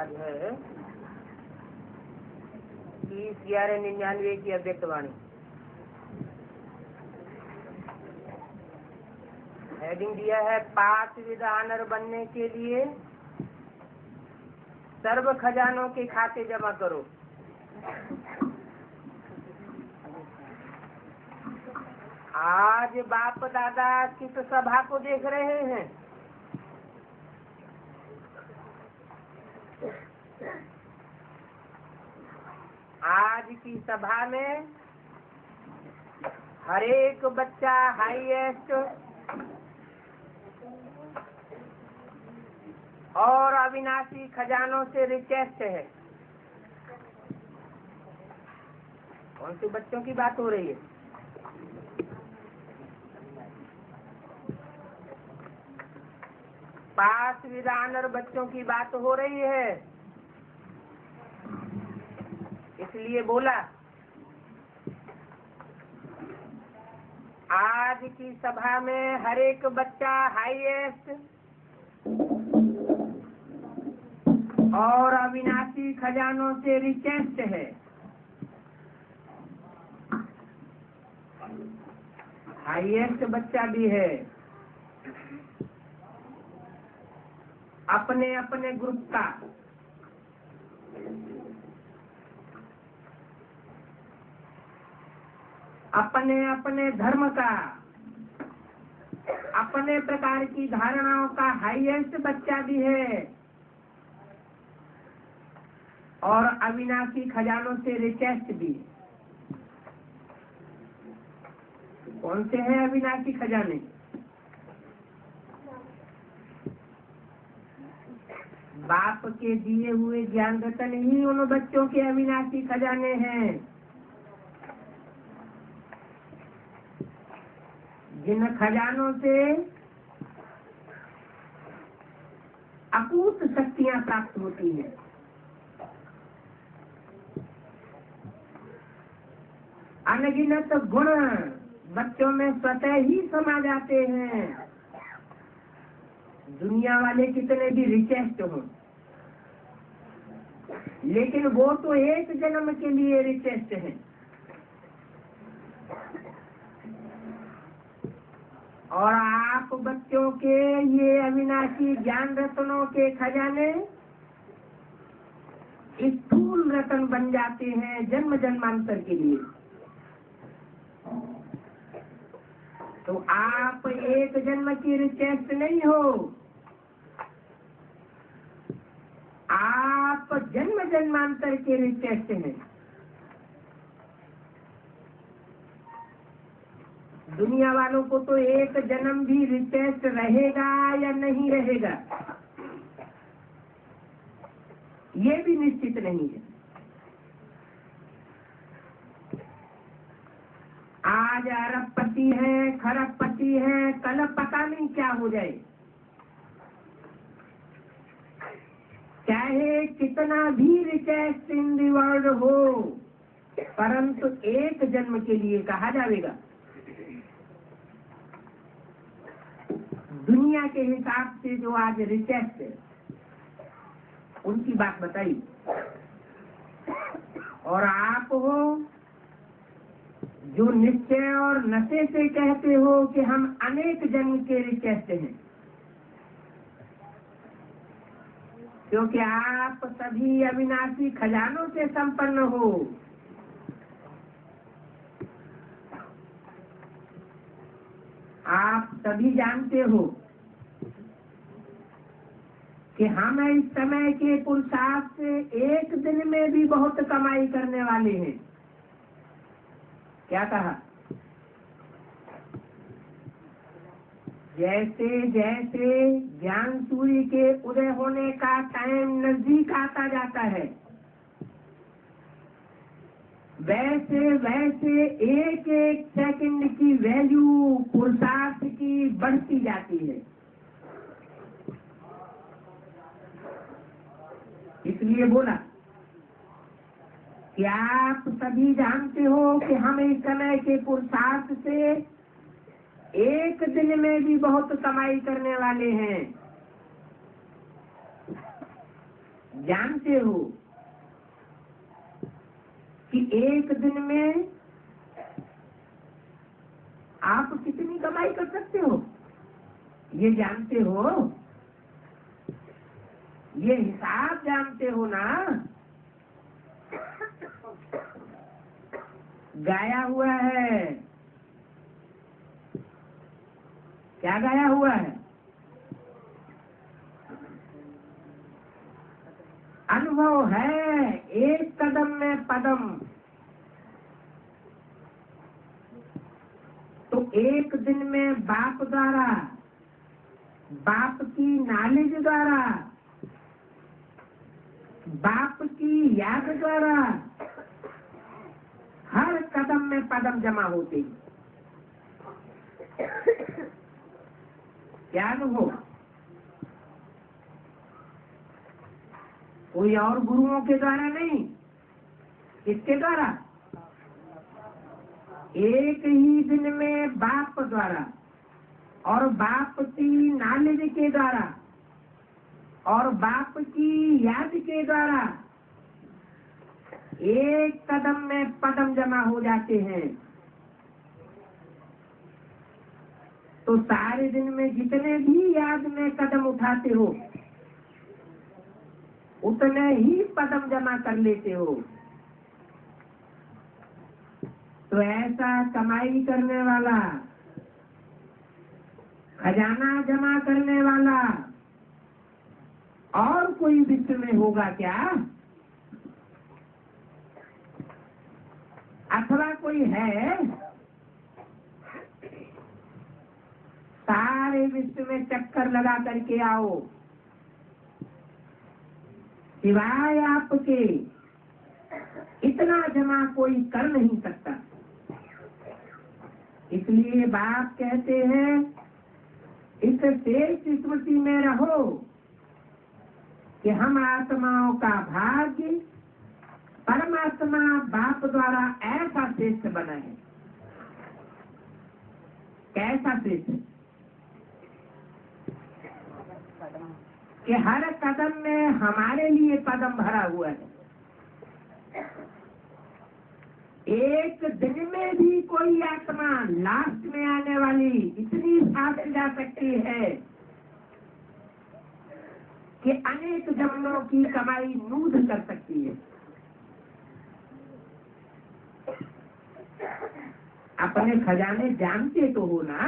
आज है 30/11/99 की अव्यक्त वाणी। हेडिंग दिया है 5 विधानर बनने के लिए सर्व खजानों के खाते जमा करो। आज बाप दादा किस सभा को देख रहे हैं? आज की सभा में हर एक बच्चा हाईएस्ट और अविनाशी खजानों से रिचेस्ट है। कौन से बच्चों की बात हो रही है? पांच विधानर बच्चों की बात हो रही है। इसलिए बोला आज की सभा में हर एक बच्चा हाईएस्ट और अविनाशी खजानों से रिचेस्ट है। हाईएस्ट बच्चा भी है, अपने अपने ग्रुप का, अपने अपने धर्म का, अपने प्रकार की धारणाओं का हाईएस्ट बच्चा भी है और अविनाशी खजानों से रिचेस्ट भी। कौन से हैं अविनाशी खजाने? बाप के दिए हुए ज्ञान रतन ही उन बच्चों के अविनाशी खजाने हैं, जिन खजानों से अकूत शक्तियां प्राप्त होती हैं। अनगिनत गुण बच्चों में स्वतः ही समा जाते हैं। दुनिया वाले कितने भी रिचेस्ट हों, लेकिन वो तो एक जन्म के लिए रिचेस्ट हैं। और आप बच्चों के ये अविनाशी ज्ञान रत्नों के खजाने स्थूल रत्न बन जाते हैं जन्म जन्मांतर के लिए। तो आप एक जन्म की रिचेस्ट नहीं हो, आप जन्म जन्मांतर के रिचेस्ट हैं। दुनिया वालों को तो एक जन्म भी रिचेस्ट रहेगा या नहीं रहेगा ये भी निश्चित नहीं है। आज अरबपति है, खरबपति है, कल पता नहीं क्या हो जाए। चाहे कितना भी रिचेस्ट इन दी वर्ल्ड हो, परंतु एक जन्म के लिए कहा जाएगा। दुनिया के हिसाब से जो आज रिचेस्ट है उनकी बात बताई, और आप हो जो निश्चय और नशे से कहते हो कि हम अनेक जन्म के रिचेस्ट हैं, क्योंकि आप सभी अविनाशी खजानों से संपन्न हो। आप सभी जानते हो कि हम इस समय के पुरुषार्थ से एक दिन में भी बहुत कमाई करने वाले हैं। क्या कहा? जैसे जैसे ज्ञान सूर्य के उदय होने का टाइम नजदीक आता जाता है, वैसे वैसे एक एक सेकंड की वैल्यू पुरुषार्थ की बढ़ती जाती है। इसलिए बोला कि आप सभी जानते हो कि हम इस समय के पुरुषार्थ से एक दिन में भी बहुत कमाई करने वाले हैं। जानते हो कि एक दिन में आप कितनी कमाई कर सकते हो? ये जानते हो? ये हिसाब जानते हो ना? गाया हुआ है। क्या गाया हुआ है? अनुभव है एक कदम में पदम। तो एक दिन में बाप द्वारा, बाप की नॉलेज द्वारा, बाप की याद द्वारा हर कदम में पदम जमा होते हैं। क्या अनुभव? कोई और गुरुओं के द्वारा नहीं, किसके द्वारा? एक ही दिन में बाप द्वारा और बाप की नॉलेज के द्वारा और बाप की याद के द्वारा एक कदम में पदम जमा हो जाते हैं। तो सारे दिन में जितने भी याद में कदम उठाते हो उतने ही पदम जमा कर लेते हो। तो ऐसा कमाई करने वाला, खजाना जमा करने वाला और कोई विश्व में होगा क्या? अथवा कोई है? सारे विश्व में चक्कर लगा करके आओ, सिवाय आपके इतना जमा कोई कर नहीं सकता। इसलिए बाप कहते हैं इस शेष स्मृति में रहो कि हम आत्माओं का भाग्य परमात्मा बाप द्वारा ऐसा श्रेष्ठ बना है। कैसा श्रेष्ठ? कि हर कदम में हमारे लिए कदम भरा हुआ है। एक दिन में भी कोई आत्मा लास्ट में आने वाली इतनी साथ जा सकती है कि अनेक जन्मों की कमाई नूध कर सकती है। अपने खजाने जानते तो हो ना?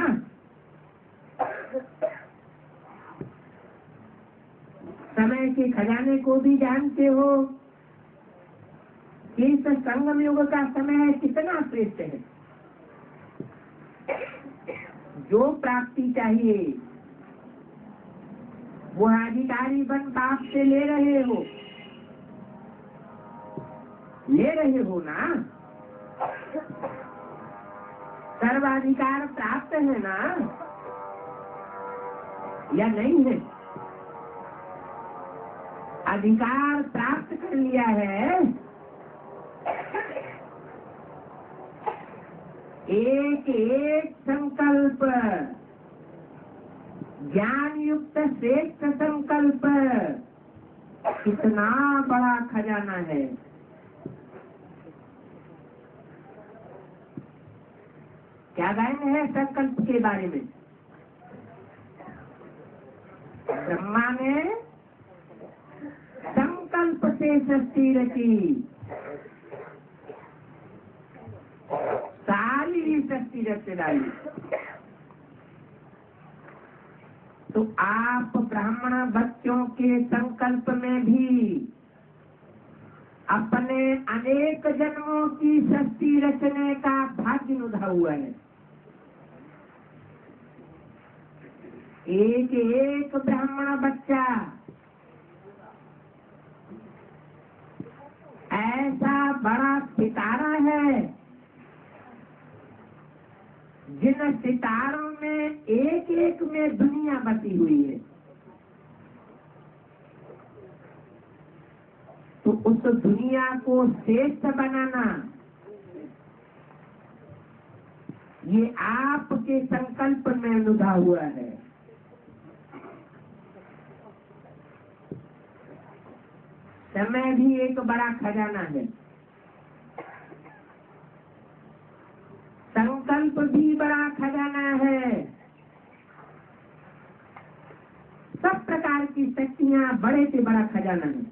समय के खजाने को भी जानते हो कि इस संगम युग का समय कितना श्रेष्ठ है। जो प्राप्ति चाहिए वो अधिकारी बन बाप से ले रहे हो ना? सर्वाधिकार प्राप्त है ना या नहीं है? अधिकार प्राप्त कर लिया है। एक एक संकल्प ज्ञान युक्त श्रेष्ठ संकल्प कितना बड़ा खजाना है। क्या गायन है संकल्प के बारे में? ब्रह्मा ने संकल्प से सृष्टि रची, सारी सृष्टि रच डाली। तो आप ब्राह्मण बच्चों के संकल्प में भी अपने अनेक जन्मों की सृष्टि रचने का भाग्य नुधा हुआ है। एक एक ब्राह्मण बच्चा ऐसा बड़ा सितारा है जिन सितारों में एक एक में दुनिया बसी हुई है। तो उस दुनिया को श्रेष्ठ बनाना ये आपके संकल्प में लुधा हुआ है। समय भी एक बड़ा खजाना है, संकल्प भी बड़ा खजाना है, सब प्रकार की शक्तियां बड़े से बड़ा खजाना है।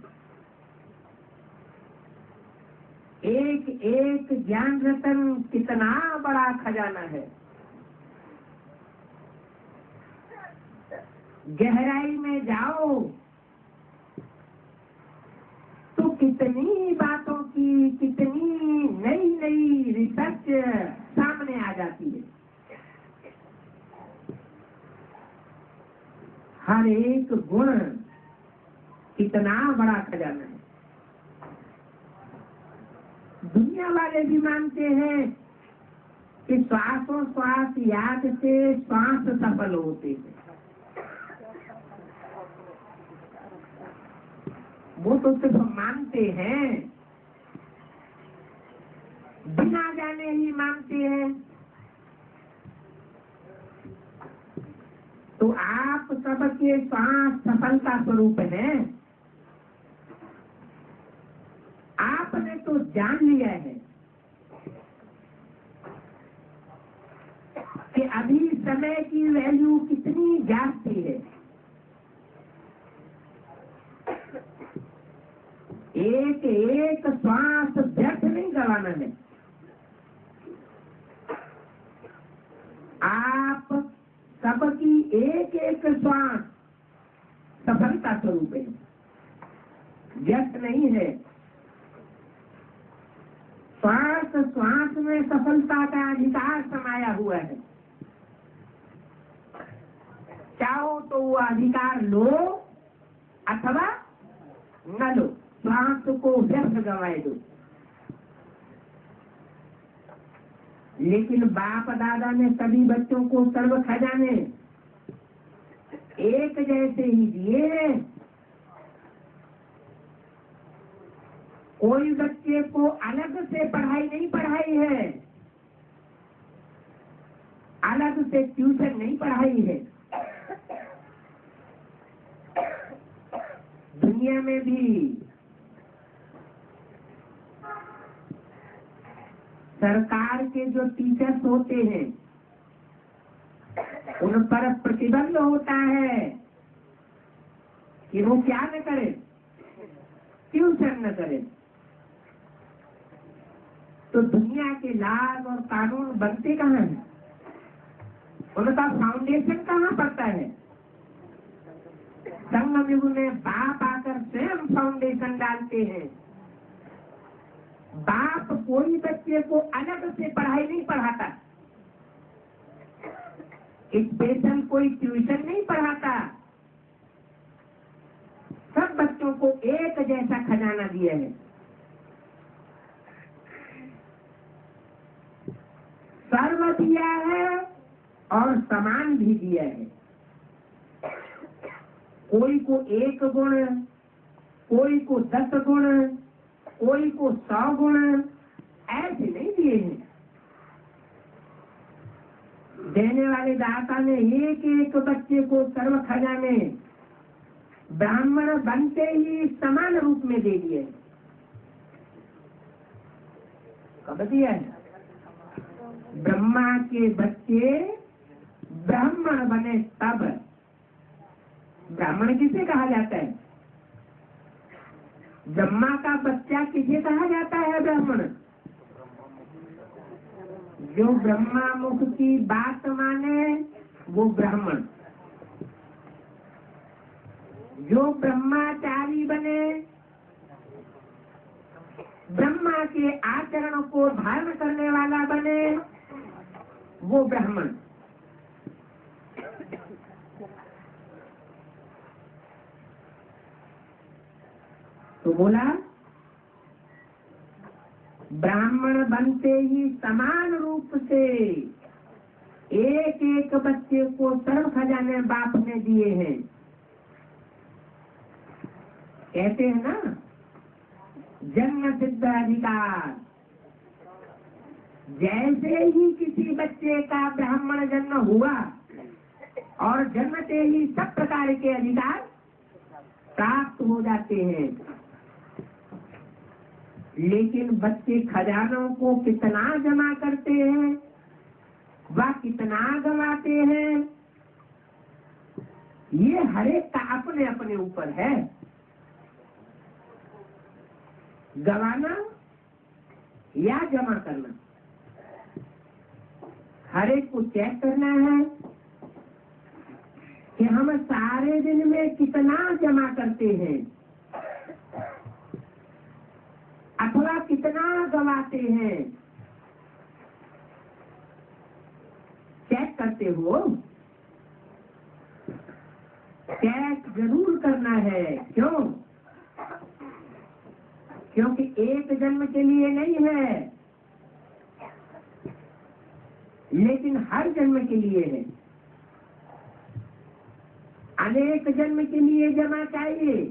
एक एक ज्ञान रतन कितना बड़ा खजाना है। गहराई में जाओ तो कितनी बातों की, कितनी नई नई रिसर्च सामने आ जाती है। हर एक गुण कितना बड़ा खजाना है। दुनिया वाले भी मानते हैं कि श्वासों श्वास याद से श्वास सफल होते हैं। वो तो सिर्फ मानते हैं, बिना जाने ही मानते हैं। तो आप सबके श्वास सफलता स्वरूप हैं। आपने तो जान लिया है कि अभी समय की वैल्यू कितनी जाती है। एक एक श्वास व्यर्थ नहीं गवाना है। आप सबकी एक एक श्वास सफलता स्वरूप है, व्यर्थ नहीं है। श्वास श्वास में सफलता का अधिकार समाया हुआ है। चाहो तो वो अधिकार लो अथवा न लो, श्वास को व्यर्थ गंवाए दो। लेकिन बाप दादा ने सभी बच्चों को सर्व खजाने एक जैसे ही दिए हैं। कोई बच्चे को अलग से पढ़ाई नहीं पढ़ाई है, अलग से ट्यूशन नहीं पढ़ाई है। दुनिया में भी सरकार के जो टीचर्स होते हैं उन पर प्रतिबंध होता है कि वो क्या न करें, ट्यूशन न करें। तो दुनिया के लाभ और कानून बनते कहाँ हैं? उनका फाउंडेशन कहाँ पड़ता है? संगम युग में बाप आकर स्वयं फाउंडेशन डालते हैं। बाप कोई बच्चे को अलग से पढ़ाई नहीं पढ़ाता, स्पेशल कोई ट्यूशन नहीं पढ़ाता। सब बच्चों को एक जैसा खजाना दिया है। सर्व दिया है और समान भी दिया है। कोई को 1 गुण, कोई को 10 गुण, कोई को 100 गुण, ऐसे नहीं दिए हैं। देने वाले दाता ने एक एक बच्चे को सर्व खजाने ब्राह्मण बनते ही समान रूप में दे दिए। कब दिया है? ब्रह्मा के बच्चे ब्राह्मण बने तब। ब्राह्मण किसे कहा जाता है? ब्रह्मा का बच्चा किसे कहा जाता है? ब्राह्मण। जो ब्रह्मा मुख की बात माने वो ब्राह्मण। जो ब्रह्माचारी बने, ब्रह्मा के आचरण को धारण करने वाला बने, वो ब्राह्मण। तो बोला ब्राह्मण बनते ही समान रूप से एक एक बच्चे को सर्व खजाने बाप ने दिए हैं। कहते हैं ना, जन्म सिद्ध अधिकार। जैसे ही किसी बच्चे का ब्राह्मण जन्म हुआ और जन्मते ही सब प्रकार के अधिकार प्राप्त हो जाते हैं। लेकिन बच्चे खजानों को कितना जमा करते हैं व कितना गवाते हैं, ये हर एक का अपने अपने ऊपर है। गवाना या जमा करना, हर एक को चेक करना है कि हम सारे दिन में कितना जमा करते हैं अथवा कितना गवाते हैं। चेक करते हो? चेक जरूर करना है। क्यों? क्योंकि एक जन्म के लिए नहीं है, लेकिन हर जन्म के लिए है। अनेक जन्म के लिए जमा चाहिए।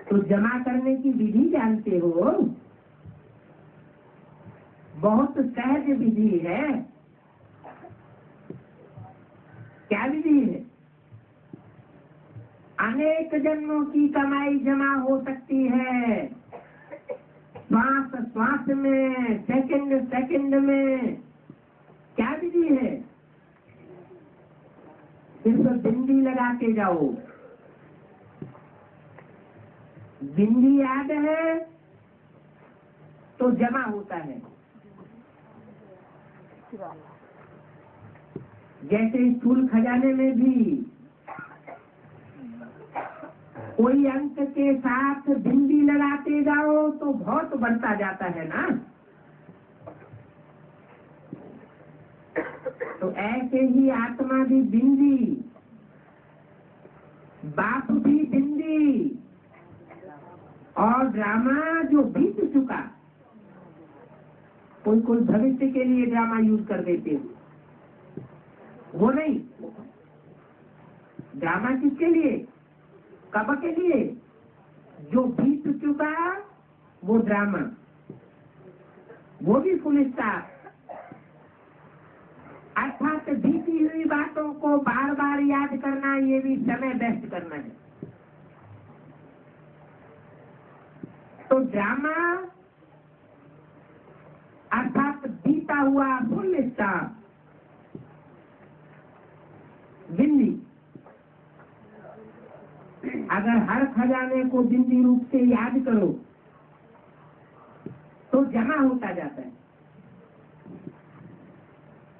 तो जमा करने की विधि जानते हो? बहुत सहज विधि है। क्या विधि है? अनेक जन्मों की कमाई जमा हो सकती है। श्वास श्वास में, सेकंड सेकंड में। क्या विधि है? सिर्फ बिंदी लगाते जाओ। बिंदी याद है तो जमा होता है। जैसे स्थूल खजाने में भी कोई अंक के साथ बिंदी लगाते जाओ तो बहुत बढ़ता जाता है ना। तो ऐसे ही आत्मा भी बिंदी, बाप भी बिंदी, और ड्रामा जो बीत चुका, कोई कोई भविष्य के लिए ड्रामा यूज कर देते हैं, वो नहीं। ड्रामा किसके लिए? कब के लिए? जो बीत चुका वो ड्रामा, वो भी फुल स्टॉप। अर्थात बीती हुई बातों को बार बार याद करना, ये भी समय वेस्ट करना है। तो ड्रामा अर्थात बीता हुआ फुल स्टॉप, बिंदी। अगर हर खजाने को बिंदी रूप से याद करो तो जमा होता जाता है।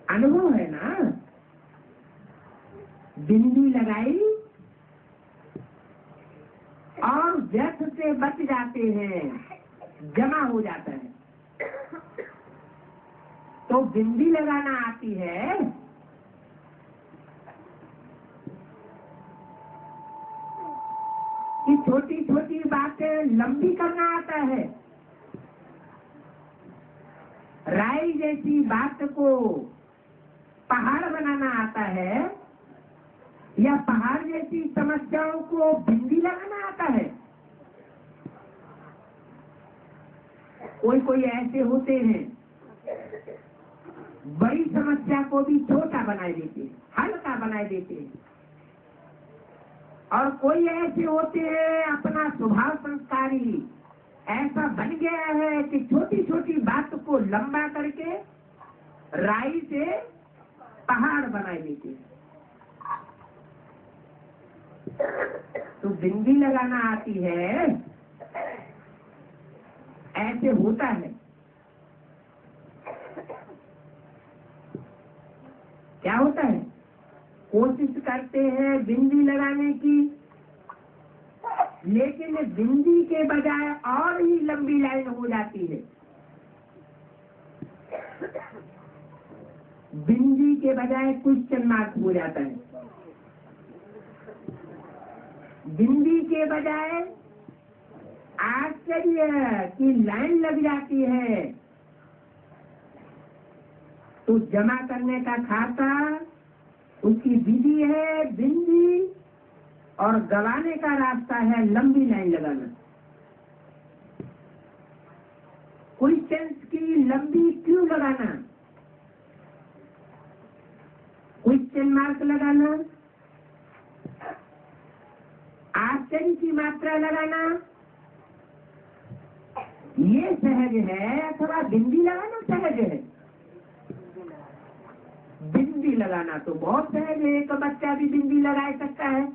अनुभव है ना? बिंदी लगाई और व्यर्थ से बच जाते हैं, जमा हो जाता है। तो बिंदी लगाना आती है, कि छोटी छोटी बातें लंबी करना आता है। राई जैसी बात को पहाड़ बनाना आता है, या पहाड़ जैसी समस्याओं को बिंदी लगाना आता है। कोई कोई ऐसे होते हैं, बड़ी समस्या को भी छोटा बना देते हैं, हल्का बना देते हैं। और कोई ऐसे होते हैं, अपना स्वभाव संस्कारी ऐसा बन गया है कि छोटी छोटी बात को लंबा करके राई से पहाड़ बना देते हैं। तो बिंदी लगाना आती है, ऐसे होता है। क्या होता है? कोशिश करते हैं बिंदी लगाने की, लेकिन बिंदी के बजाय और ही लंबी लाइन हो जाती है। बिंदी के बजाय क्वेश्चन मार्क हो जाता है। बिंदी के बजाय आश्चर्य की लाइन लग जाती है। तो जमा करने का खाता, उसकी विधि है बिंदी, और गवाने का रास्ता है लंबी लाइन लगाना। क्वेश्चन की लंबी क्यों लगाना? क्वेश्चन मार्क लगाना, आश्चर्य की मात्रा लगाना, ये सहज है अथवा बिंदी लगाना सहज है? बिंदी लगाना तो बहुत सहज है, एक बच्चा भी बिंदी लगा सकता है।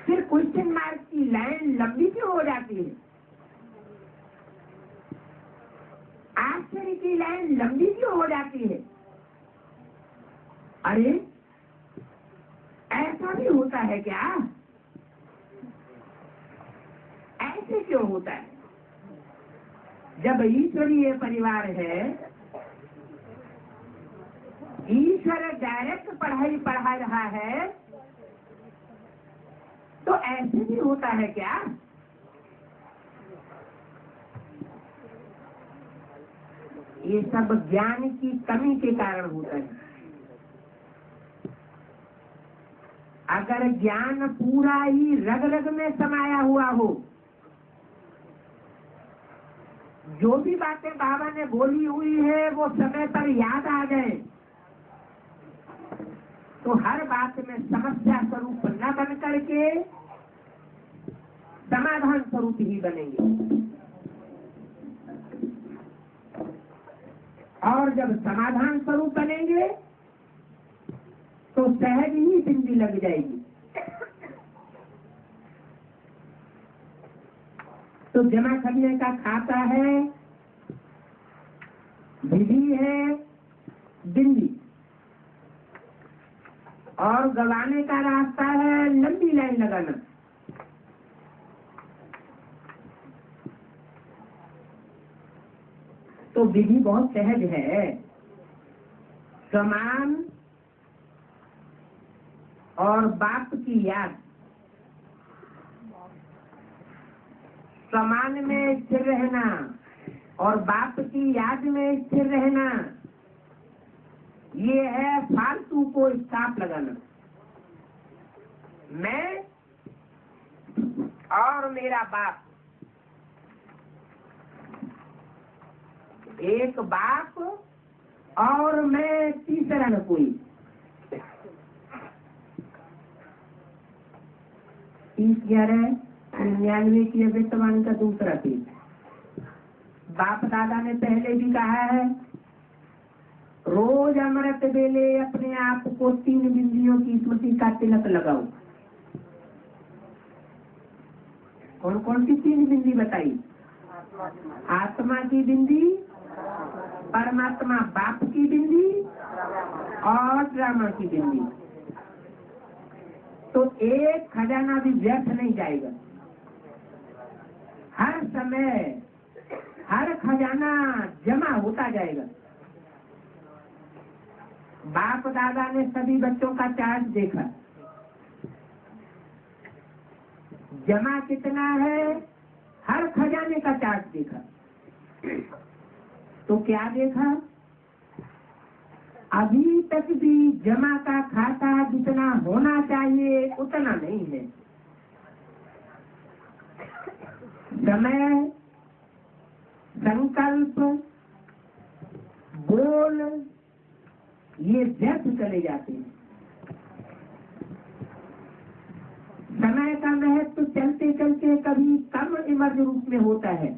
फिर क्वेश्चन मार्क की लाइन लंबी क्यों हो जाती है? आश्चर्य की लाइन लंबी क्यों हो जाती है? अरे ऐसा भी होता है क्या? ऐसे क्यों होता है? जब ईश्वरीय परिवार है, ईश्वर डायरेक्ट पढ़ाई पढ़ा रहा है, तो ऐसे भी होता है क्या? ये सब ज्ञान की कमी के कारण होता है। अगर ज्ञान पूरा ही रग रग में समाया हुआ हो, जो भी बातें बाबा ने बोली हुई है वो समय पर याद आ जाए, तो हर बात में समस्या स्वरूप न बन करके समाधान स्वरूप ही बनेंगे। और जब समाधान स्वरूप बनेंगे तो सहज ही बिंदी लग जाएगी। तो जमा करने का खाता है, विधि है बिंदी, और गवाने का रास्ता है लंबी लाइन लगाना। तो विधि बहुत सहज है। समान और बाप की याद, समान में स्थिर रहना और बाप की याद में स्थिर रहना, ये है फालतू को स्टॉप लगाना। मैं और मेरा बाप, एक बाप और मैं तीसरा न कोई। 30/11/99 की अभिष्टवाणी का दूसरा पेज। बाप दादा ने पहले भी कहा है, रोज अमृत बेले अपने आप को 3 बिंदियों की स्मृति का तिलक लगाओ। कौन कौन सी 3 बिंदी बताई? आत्मा की बिंदी, परमात्मा बाप की बिंदी और ड्रामा की बिंदी। तो एक खजाना भी व्यर्थ नहीं जाएगा। हर समय हर खजाना जमा होता जाएगा। बाप दादा ने सभी बच्चों का चार्ट देखा, जमा कितना है, हर खजाने का चार्ट देखा। तो क्या देखा? अभी तक भी जमा का खाता जितना होना चाहिए उतना नहीं है। समय, संकल्प, बोल, ये व्यर्थ चले जाते हैं। समय का महत्व चलते चलते कभी कम इमर्ज रूप में होता है।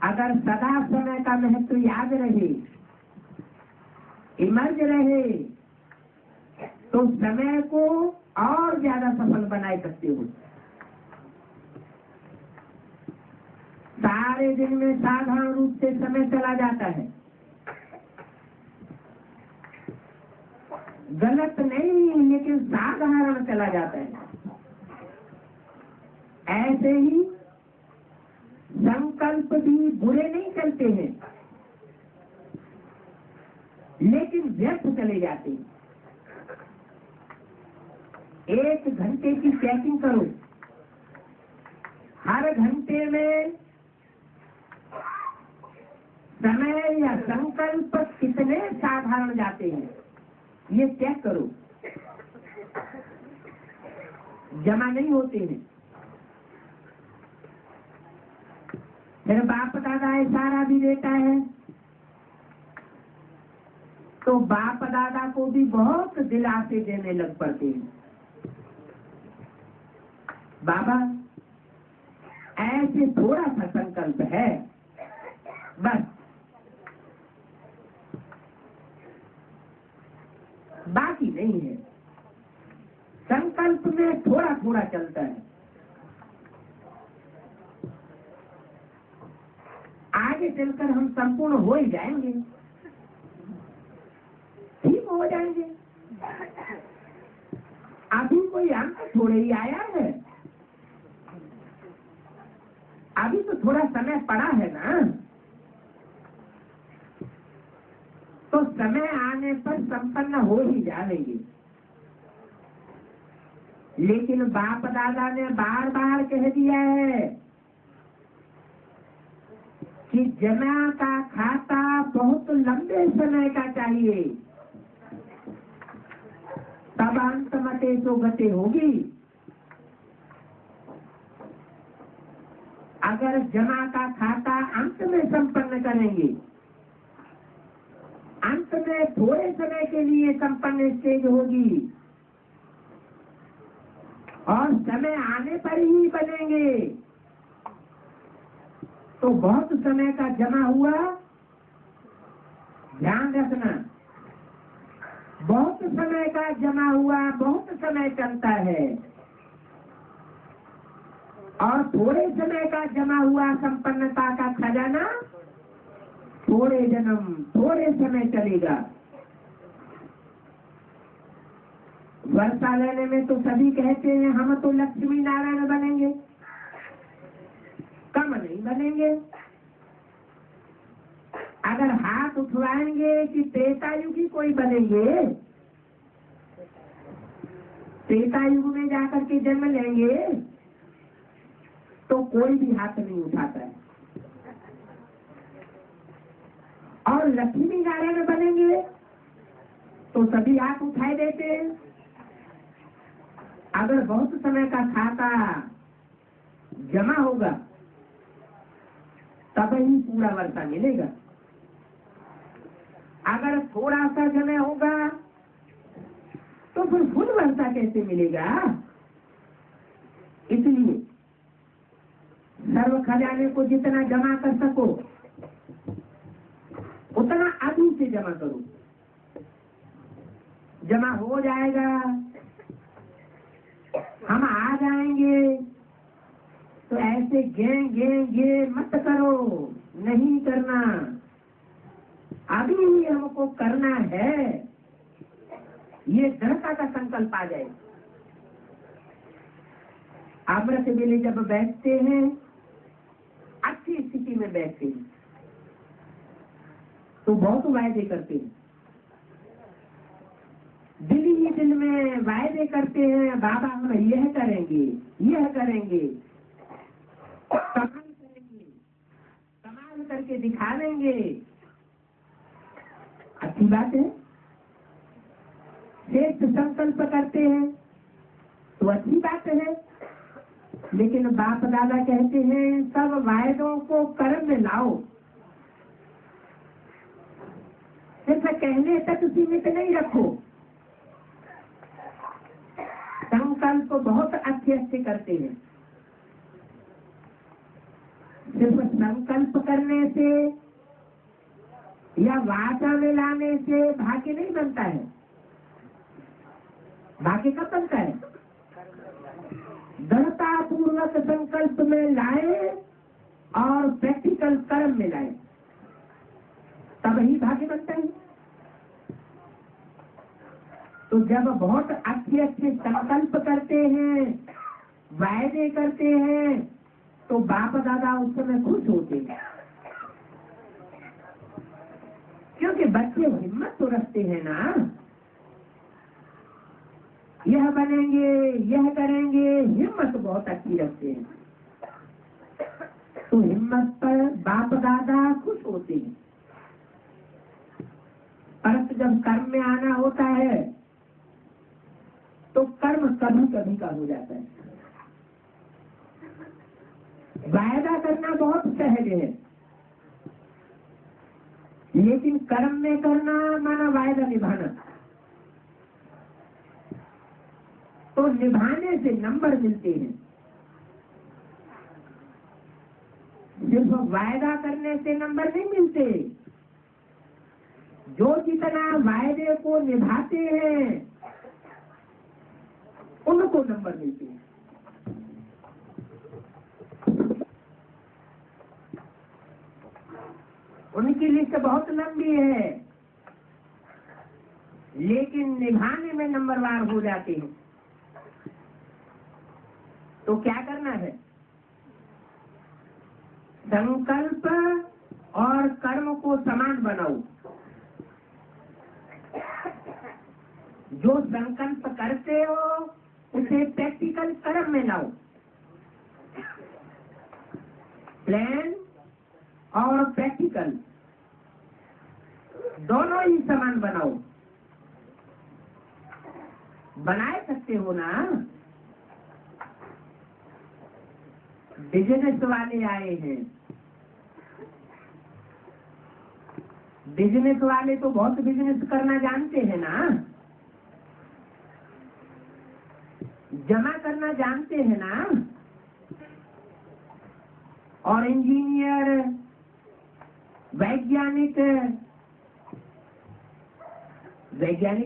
अगर सदा समय का महत्व याद रहे, इमर्ज रहे, तो समय को और ज्यादा सफल बना सकते हो। सारे दिन में साधारण रूप से समय चला जाता है, गलत नहीं लेकिन साधारण चला जाता है। ऐसे ही संकल्प भी बुरे नहीं चलते हैं, लेकिन व्यर्थ चले जाते हैं। 1 घंटे की चेकिंग करो, हर घंटे में समय या संकल्प कितने साधारण जाते हैं, ये चेक करो। जमा नहीं होते हैं। फिर बाप दादा इशारा भी देता है, तो बाप दादा को भी बहुत दिलासे देने लग पड़ते हैं। बाबा ऐसे थोड़ा सा संकल्प है बस, बाकी नहीं है। संकल्प में थोड़ा थोड़ा चलता है, आगे चलकर हम संपूर्ण हो ही जाएंगे, ठीक हो जाएंगे। अभी कोई अंक थोड़े ही आया है, अभी तो थोड़ा समय पड़ा है ना, तो समय आने पर संपन्न हो ही जाएंगे। लेकिन बाप दादा ने बार बार कह दिया है कि जमा का खाता बहुत लंबे समय का चाहिए, तब अंत मते तो गति होगी। अगर जमा का खाता अंत में संपन्न करेंगे, अंत में थोड़े समय के लिए संपन्न स्टेज होगी और समय आने पर ही बनेंगे, तो बहुत समय का जमा हुआ, ध्यान रखना, बहुत समय का जमा हुआ बहुत समय चलता है, और थोड़े समय का जमा हुआ संपन्नता का खजाना थोड़े जन्म थोड़े समय चलेगा। वर्षा लेने में तो सभी कहते हैं हम तो लक्ष्मी नारायण बनेंगे, कम नहीं बनेंगे। अगर हाथ उठवाएंगे कि त्रेता युग ही कोई बनेंगे, त्रेता युग में जाकर के जन्म लेंगे, तो कोई भी हाथ नहीं उठाता है। और लक्ष्मी नारायण बनेंगे तो सभी हाथ उठाए देते हैं। अगर बहुत समय का खाता जमा होगा तब ही पूरा वर्षा मिलेगा। अगर थोड़ा सा समय होगा तो फिर फुल वर्षा कैसे मिलेगा? इसलिए सर्व खजाने को जितना जमा कर सको उतना अभी से जमा करो, जमा हो जाएगा, हम आ जाएंगे। तो ऐसे गे मत करो, नहीं करना, अभी ही हमको करना है, ये दृढ़ता का संकल्प आ जाए। अमृत वेले जब बैठते हैं, अच्छी स्थिति में बैठते हैं, तो बहुत वायदे करते हैं, दिल ही दिल में वायदे करते हैं, बाबा हम यह करेंगे, यह करेंगे, कमाल करेंगे, कमाल करके दिखा देंगे। अच्छी बात है, श्रेष्ठ संकल्प करते हैं तो अच्छी बात है, लेकिन बाप दादा कहते हैं सब वायदों को कर्म में लाओ। सिर्फ कहने तक सीमित नहीं रखो, संकल्प बहुत अच्छे अच्छे करते हैं। सिर्फ संकल्प करने से या वाचा में लाने से भाग्य नहीं बनता है। भाग्य कब बनता है? दृढ़ता पूर्वक संकल्प में लाए और प्रैक्टिकल कर्म में लाए, तब ही भाग्य बनता है। तो जब बहुत अच्छे अच्छे संकल्प करते हैं, वायदे करते हैं, तो बाप दादा उस समय खुश होते हैं, क्योंकि बच्चे हिम्मत तो रखते हैं ना, यह बनेंगे, यह करेंगे, हिम्मत बहुत अच्छी रखते हैं। तो हिम्मत पर बाप दादा खुश होते हैं। परंतु जब कर्म में आना होता है तो कर्म कभी कभी का हो जाता है। वायदा करना बहुत सहज है, लेकिन कर्म में करना माना वायदा निभाना, तो निभाने से नंबर मिलते हैं। सिर्फ वायदा करने से नंबर नहीं मिलते, जो जितना वायदे को निभाते हैं उनको नंबर मिलते हैं। उनकी लिस्ट बहुत लंबी है, लेकिन निभाने में नंबरवार हो जाते हैं। तो क्या करना है? संकल्प और कर्म को समान बनाओ। जो संकल्प करते हो उसे प्रैक्टिकल कर्म में लाओ। प्लान और प्रैक्टिकल दोनों ही समान बनाओ। बनाए सकते हो ना? बिजनेस वाले आए हैं, बिजनेस वाले तो बहुत बिजनेस करना जानते हैं ना, जमा करना जानते हैं ना। और इंजीनियर, वैज्ञानिक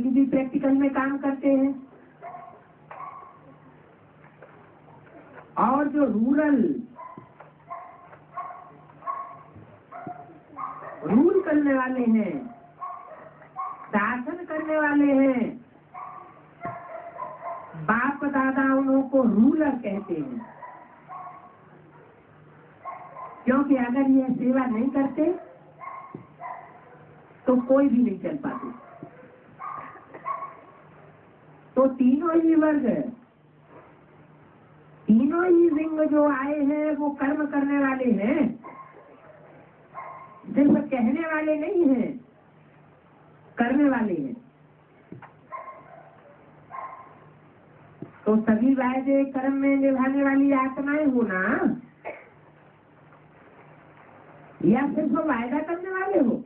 भी प्रैक्टिकल में काम करते हैं। और जो रूल करने वाले हैं, शासन करने वाले हैं, बाप दादा उनको रूलर कहते हैं। क्योंकि अगर ये सेवा नहीं करते तो कोई भी नहीं चल पाते। तो तीनों ही वर्ग, तीनों ही लिंग जो आए हैं वो कर्म करने वाले हैं, सिर्फ कहने वाले नहीं हैं, करने वाले हैं। तो सभी वायदे कर्म में निभाने वाली आत्माएं हो ना, या सिर्फ वायदा करने वाले हो?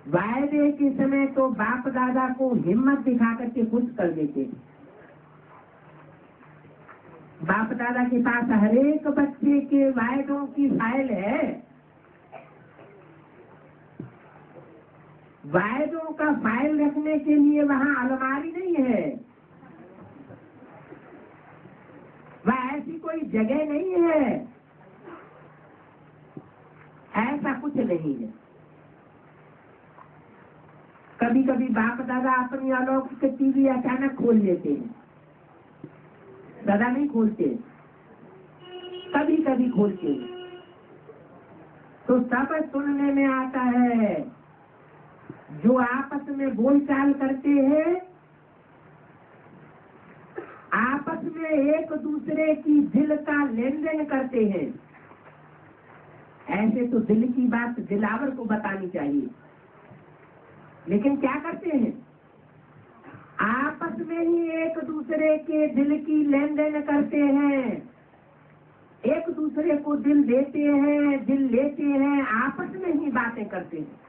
वायदे के समय तो बाप दादा को हिम्मत दिखा करके खुश कर देते। बाप दादा के पास हर एक बच्चे के वायदों की फाइल है। वायदों का फाइल रखने के लिए वहाँ अलमारी नहीं है, वह ऐसी कोई जगह नहीं है, ऐसा कुछ नहीं है। कभी कभी बाप दादा अपनी अलौकिक टीवी अचानक खोल लेते हैं, सदा नहीं खोलते, कभी कभी खोलते हैं। तो सब सुनने में आता है। जो आपस में बोलचाल करते हैं, आपस में एक दूसरे की दिल का लेन देन करते हैं, ऐसे तो दिल की बात दिलावर को बतानी चाहिए। लेकिन क्या करते हैं? आपस में ही एक दूसरे के दिल की लेन देन करते हैं, एक दूसरे को दिल देते हैं, दिल लेते हैं, आपस में ही बातें करते हैं।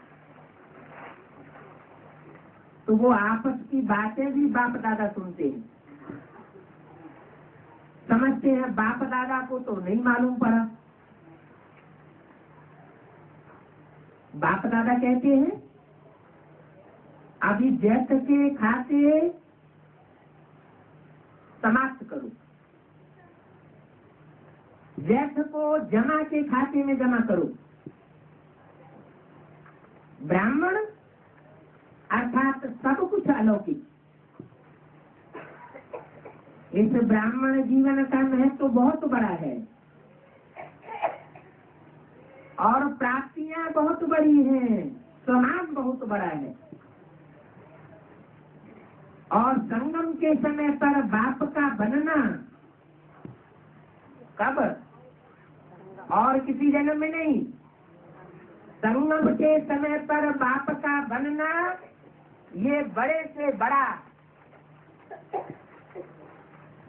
तो वो आपस की बातें भी बाप दादा सुनते हैं, समझते हैं बाप दादा को तो नहीं मालूम पड़ा। बाप दादा कहते हैं अभी जैत के खाते समाप्त करो, जैत को जमा के खाते में जमा करो। ब्राह्मण अर्थात सब कुछ अलौकिक। इस ब्राह्मण जीवन का महत्व बहुत बड़ा है और प्राप्तियां बहुत बड़ी हैं, समाज बहुत बड़ा है। और संगम के समय पर बाप का बनना कब? और किसी जन्म में नहीं, संगम के समय पर बाप का बनना ये बड़े से बड़ा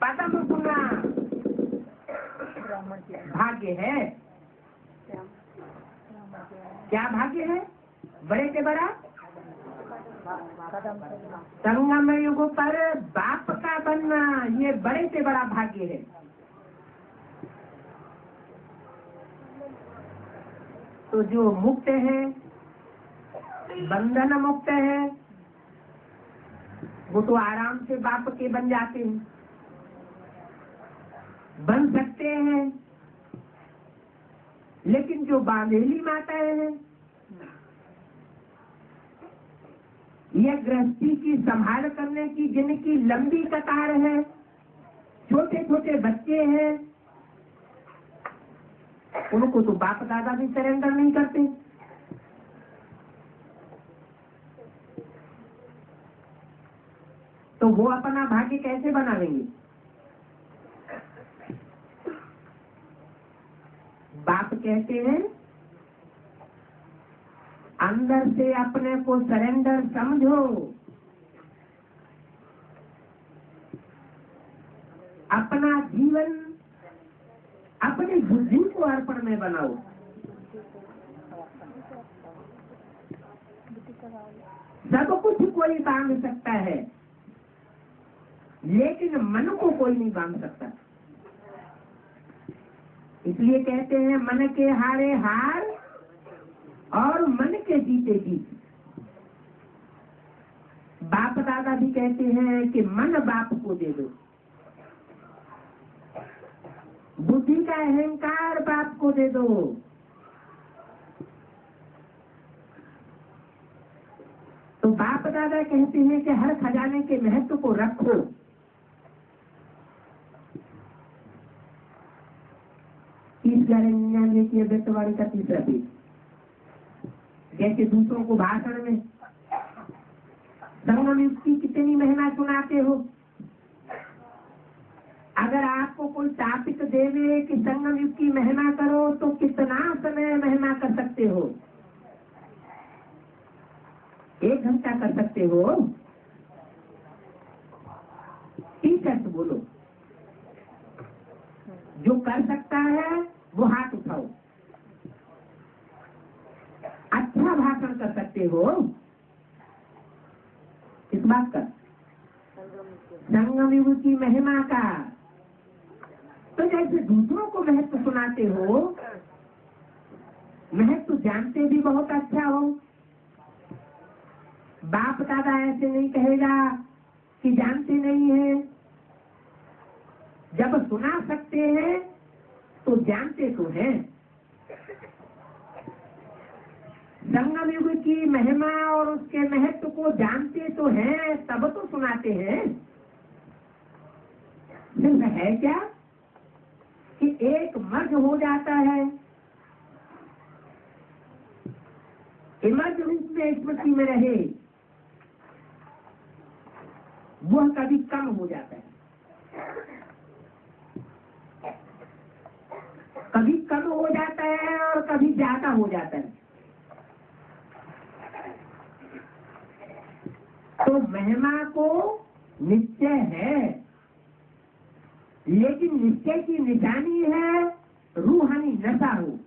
पदम गुना भाग्य है। क्या भाग्य है? बड़े से बड़ा संगम युग पर बाप का बनना ये बड़े से बड़ा भाग्य है। तो जो मुक्त है, बंधन मुक्त है, वो तो आराम से बाप के बन जाते हैं, बन सकते हैं। लेकिन जो बांधेली माताएं हैं, ये गृहस्थी की संभाल करने की जिनकी लंबी कतार है, छोटे छोटे बच्चे हैं, उनको तो बाप दादा भी सरेंडर नहीं करते। तो वो अपना भाग्य कैसे बनाएंगे? बाप कहते हैं अंदर से अपने को सरेंडर समझो, अपना जीवन अपनी बुद्धि को अर्पण में बनाओ। सब कुछ कोई बांध सकता है, लेकिन मन को कोई नहीं बांध सकता। इसलिए कहते हैं मन के हारे हार और मन के जीते जीत। बाप दादा भी कहते हैं कि मन बाप को दे दो, बुद्धि का अहंकार बाप को दे दो। तो बाप दादा कहते हैं कि हर खजाने के महत्व को रखो। इस गारंटी की व्यक्तवाणी का तीसरा पेज, जैसे दूसरों को भाषण में संगम युग की कितनी महिमा सुनाते हो। अगर आपको कोई टॉपिक देवे कि संगम युग की महिमा करो, तो कितना समय महिमा कर सकते हो? 1 घंटा कर सकते हो? 30 बोलो। जो कर सकता है वो हाथ उठाओ। अच्छा भाषण कर सकते हो? किस बात का? संगम युग की महिमा का। तो जैसे दूसरों को महत्व सुनाते हो, महत्व जानते भी बहुत अच्छा हो। बाप दादा ऐसे नहीं कहेगा कि जानते नहीं है। जब सुना सकते हैं तो जानते तो हैं। संगम युग की महिमा और उसके महत्व को जानते तो हैं, तब तो सुनाते हैं। सिर्फ है क्या कि एक मर्ज हो जाता है, इमर्ज रूप में स्मृति में रहे, वह कभी कम हो जाता है, कभी कम हो जाता है और कभी ज्यादा हो जाता है। तो महिमा को निश्चय है, लेकिन निश्चय की निशानी है रूहानी नशा हो।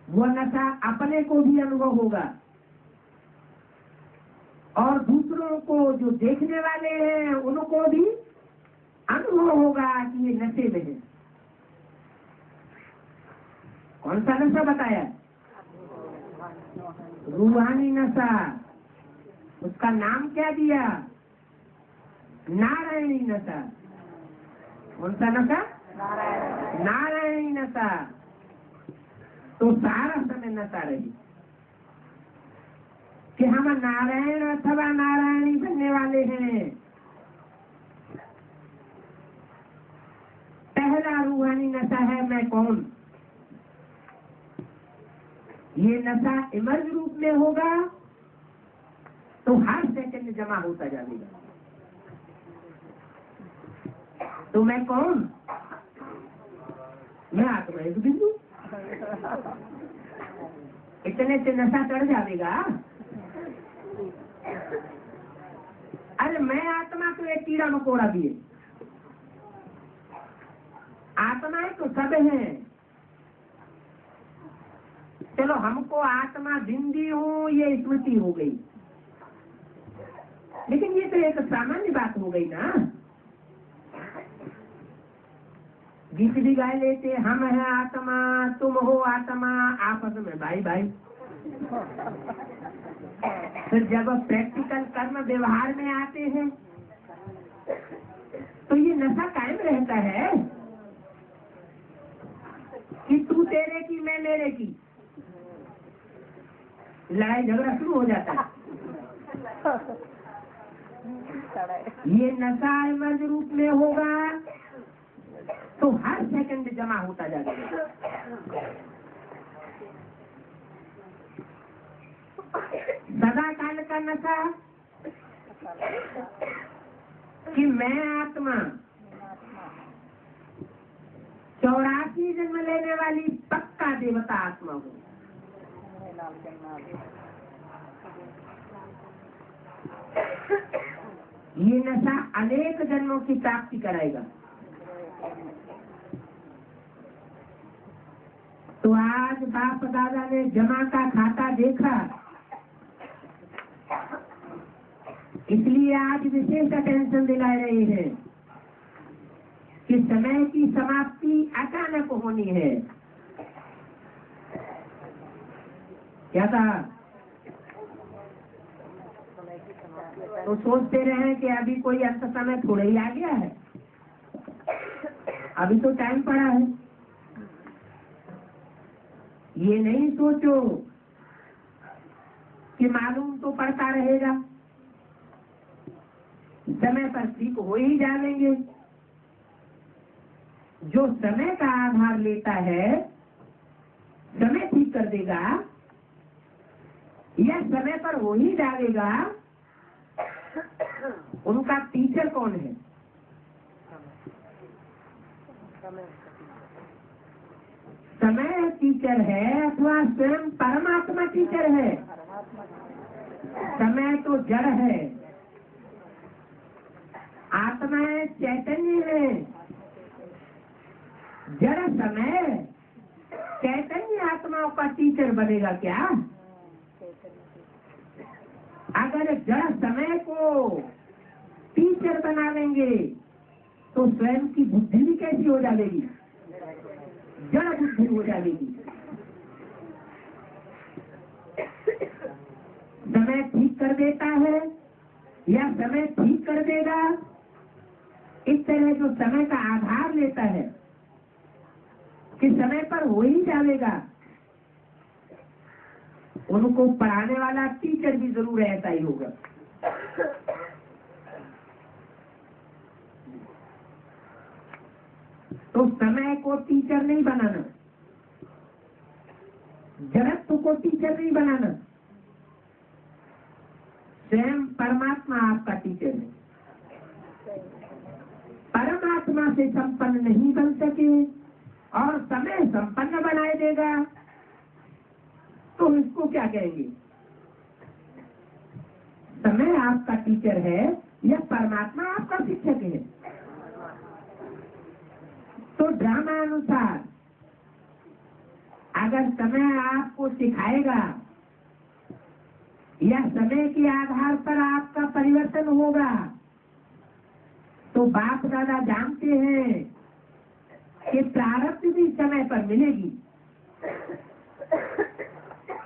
वो नशा अपने को भी अनुभव होगा और दूसरों को जो देखने वाले हैं उनको भी अनुभव होगा कि ये नशे में है। कौन सा नशा बताया? रूहानी नशा। उसका नाम क्या दिया? नारायणी नशा। कौन सा नशा? नारायणी नशा। तो सारा समय नशा रही कि हम नारायण अथवा नारायणी बनने वाले हैं। पहला रूहानी नशा है मैं कौन। ये नशा इमर्ज रूप में होगा तो हर सेकंड जमा होता जाएगा। तो मैं कौन? मैं आत्मा एक बिंदु। इतने से नशा चढ़ जाएगा। अरे मैं आत्मा तो एक कीड़ा मकोड़ा भी है। आत्माएं तो सब है। चलो हमको आत्मा बिंदी हूँ ये स्मृति हो गई, लेकिन ये तो एक सामान्य बात हो गई ना। गीत भी गा लेते, हम है आत्मा तुम हो आत्मा, आपस में भाई भाई। तो जब प्रैक्टिकल कर्म व्यवहार में आते हैं तो ये नशा कायम रहता है कि तू तेरे की मैं मेरे की, लड़ाई झगड़ा शुरू हो जाता है। ये नशा मर्ज रूप में होगा तो हर सेकंड जमा होता जाएगा। सदा काल का नशा कि मैं आत्मा 84 जन्म लेने वाली पक्का देवता आत्मा हूँ। ये नशा अनेक जन्मों की प्राप्ति कराएगा। तो आज बाप दादा ने जमा का खाता देखा, इसलिए आज विशेष अटेंशन दिला रहे हैं कि समय की समाप्ति अचानक होनी है। क्या था? तो सोचते रहे कि अभी कोई अंत समय थोड़ा ही आ गया है, अभी तो टाइम पड़ा है। ये नहीं सोचो कि मालूम तो पड़ता रहेगा, समय पर ठीक हो ही जाएंगे। जो समय का आधार लेता है समय ठीक कर देगा या समय पर हो ही जाएगा, उनका टीचर कौन है? समय टीचर है अथवा स्वयं परमात्मा टीचर है? समय तो जड़ है, आत्मा चैतन्य है। जड़ समय चैतन्य आत्माओं का टीचर बनेगा क्या? अगर जड़ समय को टीचर बना लेंगे तो स्वयं की बुद्धि भी कैसी हो जाएगी? जड़ बुद्धि हो जाएगी। समय ठीक कर देता है या समय ठीक कर देगा, इस तरह जो समय का आधार लेता है कि समय पर हो ही जाएगा, उनको पढ़ाने वाला टीचर भी जरूर ऐसा ही होगा। तो समय को टीचर नहीं बनाना, जगत को टीचर नहीं बनाना, स्वयं परमात्मा आपका टीचर है। परमात्मा से संपन्न नहीं बन सके और समय संपन्न बनाए देगा तो इसको क्या कहेंगे? समय आपका टीचर है या परमात्मा आपका शिक्षक है? तो ड्रामा अनुसार अगर समय आपको सिखाएगा या समय के आधार पर आपका परिवर्तन होगा, तो बाप दादा जानते हैं कि प्रारब्ध भी समय पर मिलेगी,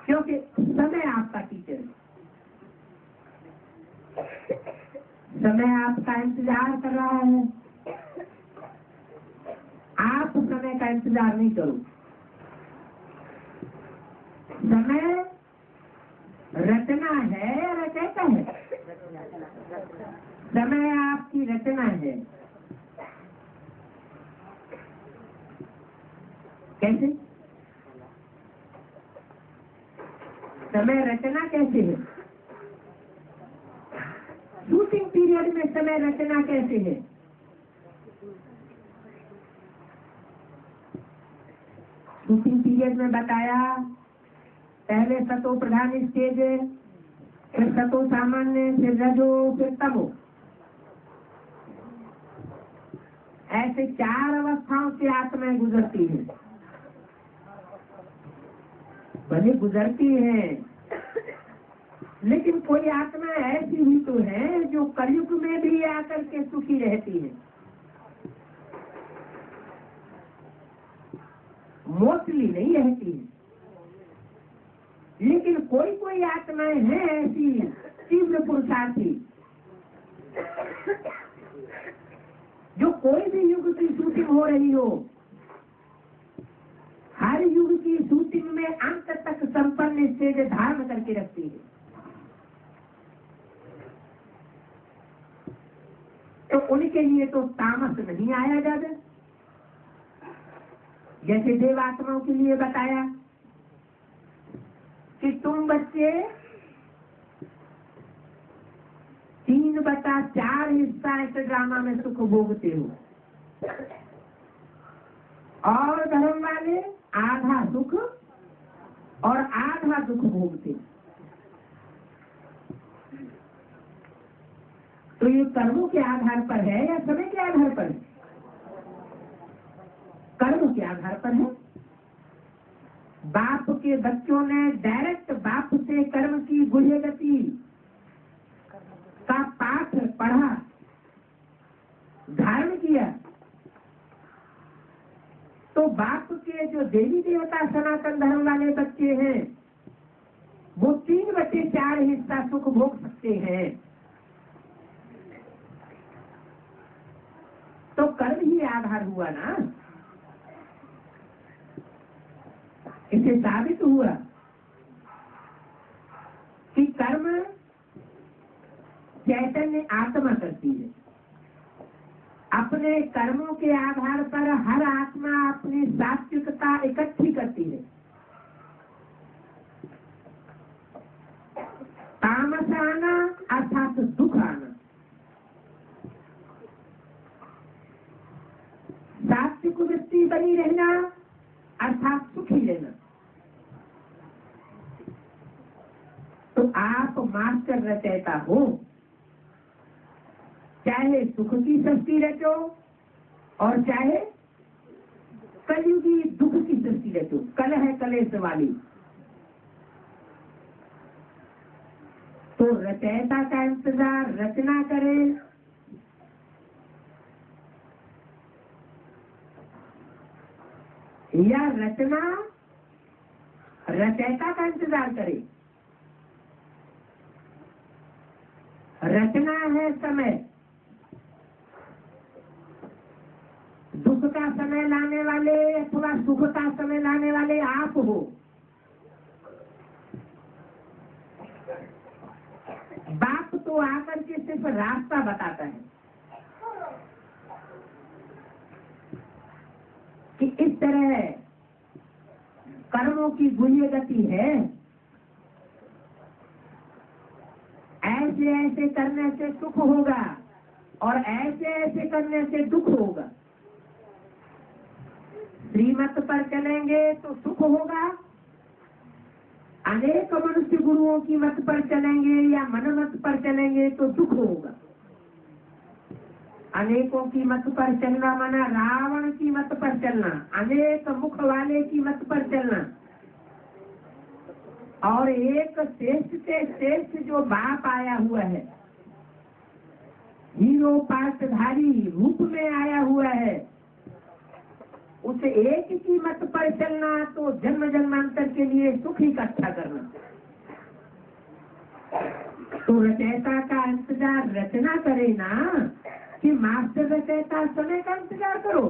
क्योंकि समय आपका टीचर है। समय आपका इंतजार कर रहा है, आप समय का इंतजार नहीं करो। समय रचना है या रचयिता है? समय आपकी रचना है। कैसे? समय रचना कैसे है? शूटिंग पीरियड में समय रचना कैसे है? शूटिंग पीरियड में बताया, पहले सतो प्रधान स्टेज, फिर सतो सामान्य, फिर रजो, फिर तमो। ऐसे 4 अवस्थाओं से आत्माएं गुजरती हैं। भले गुजरती हैं, लेकिन कोई आत्मा ऐसी भी तो है जो कलयुग में भी आकर के सुखी रहती है। मोस्टली नहीं रहती है, लेकिन कोई कोई आत्माएं हैं ऐसी तीव्र पुरुषार्थी जो कोई भी युग की शूटिंग हो रही हो, हर युग की शूटिंग में अंत तक संपन्न स्टेज धारण करके रखती है। तो उनके लिए तो तामस नहीं आया ज्यादा, जैसे देवात्माओं के लिए बताया कि तुम बच्चे 3/4 हिस्सा इस ड्रामा में सुख भोगते हो, और धर्म वाले आधा सुख और आधा दुख भोगते। तो ये कर्मों के आधार पर है या समय के आधार पर है? कर्मों के आधार पर है। बाप के बच्चों ने डायरेक्ट बाप से कर्म की गुह्य गति का पाठ पढ़ा, धारण किया, तो बाप के जो देवी देवता सनातन धर्म वाले बच्चे हैं वो 3/4 हिस्सा सुख भोग सकते हैं। तो कर्म ही आधार हुआ ना। इसे साबित हुआ कि कर्म चैतन्य आत्मा करती है। अपने कर्मों के आधार पर हर आत्मा अपनी सात्विकता इकट्ठी करती है। तामस आना अर्थात दुख आना, सात्विक वृत्ति बनी रहना अर्थात सुखी लेना। तो आप मास्टर रचयिता हो, चाहे सुख की सृष्टि रचो और चाहे कलयुगी दुख की सृष्टि रचो, कलह कलेश वाली। तो रचयिता का इंतजार रचना करे या रचना रचयिता का इंतजार करे। रचना है समय, दुख का समय लाने वाले अथवा सुख का समय लाने वाले आप हो। बाप तो आकर के सिर्फ रास्ता बताता है कि इस तरह कर्मों की गुह्य गति है, ऐसे ऐसे करने से सुख होगा और ऐसे ऐसे करने से दुख होगा। श्रीमत पर चलेंगे तो सुख होगा, अनेक मनुष्य गुरुओं की मत पर चलेंगे या मनमत पर चलेंगे तो दुख होगा। अनेकों की मत पर चलना माना रावण की मत पर चलना, अनेक मुख वाले की मत पर चलना, और एक श्रेष्ठ से श्रेष्ठ जो बाप आया हुआ है, हीरो पाठधारी रूप में आया हुआ है, उसे एक की मत पर चलना तो जन्म जन्मांतर के लिए सुख इकट्ठा करना। तो रचयिता का इंतजार रचना करे ना कि मास्टर रचयिता समय का इंतजार करो।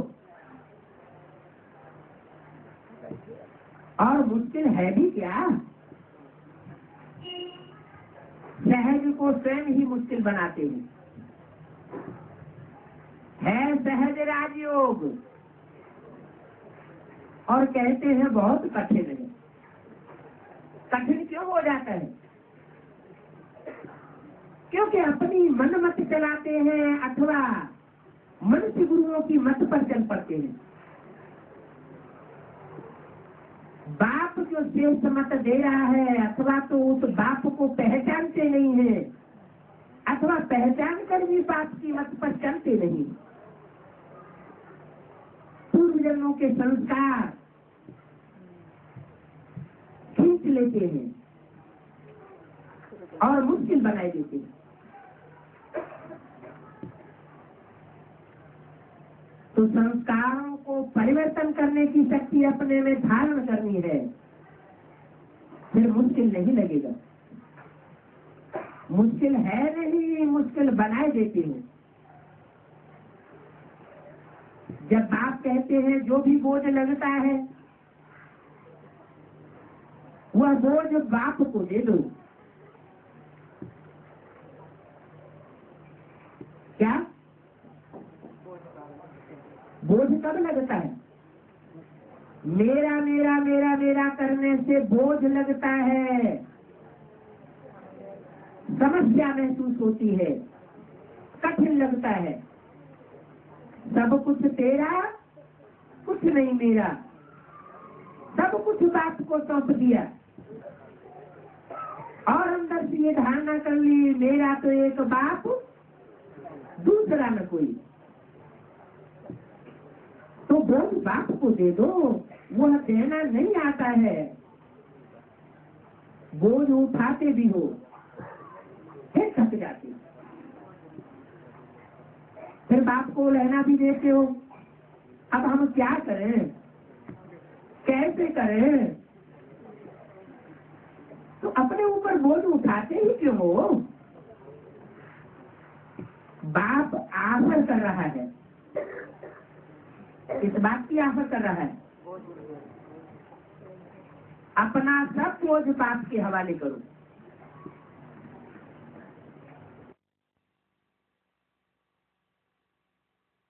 और मुश्किल है भी क्या? सहज को स्वयं ही मुश्किल बनाते हैं। है सहज राजयोग और कहते हैं बहुत कठिन है। कठिन क्यों हो जाता है? क्योंकि अपनी मन मत चलाते हैं अथवा मनुष्य गुरुओं की मत पर चल पड़ते हैं। बाप जो श्रेष्ठ मत दे रहा है अथवा तो उस बाप को पहचानते नहीं है अथवा पहचान कर भी बाप की मत पर चलते नहीं। पूर्व जन्मों के संस्कार खींच लेते हैं और मुश्किल बनाए देते हैं। तो संस्कारों को को परिवर्तन करने की शक्ति अपने में धारण करनी है, फिर मुश्किल नहीं लगेगा। मुश्किल है नहीं, मुश्किल बनाए देते हैं। जब बाप कहते हैं जो भी बोझ लगता है वह बोझ बाप को दे दो। क्या बोझ कब लगता है? मेरा मेरा मेरा मेरा करने से बोझ लगता है, समस्या महसूस होती है, कठिन लगता है। सब कुछ तेरा, कुछ नहीं मेरा, सब कुछ बाप को सौंप दिया और अंदर से ये धारणा कर ली मेरा तो एक बाप, दूसरा न कोई। तो बोझ बाप को दे दो, वह देना नहीं आता है। बोझ उठाते भी हो फिर थक जाते, फिर बाप को लेना भी देते हो। अब हम क्या करें, कैसे करें? तो अपने ऊपर बोझ उठाते ही क्यों हो? बाप आफर कर रहा है, इस बात की आफर कर रहा है, अपना सब बोझ बाप के हवाले करो।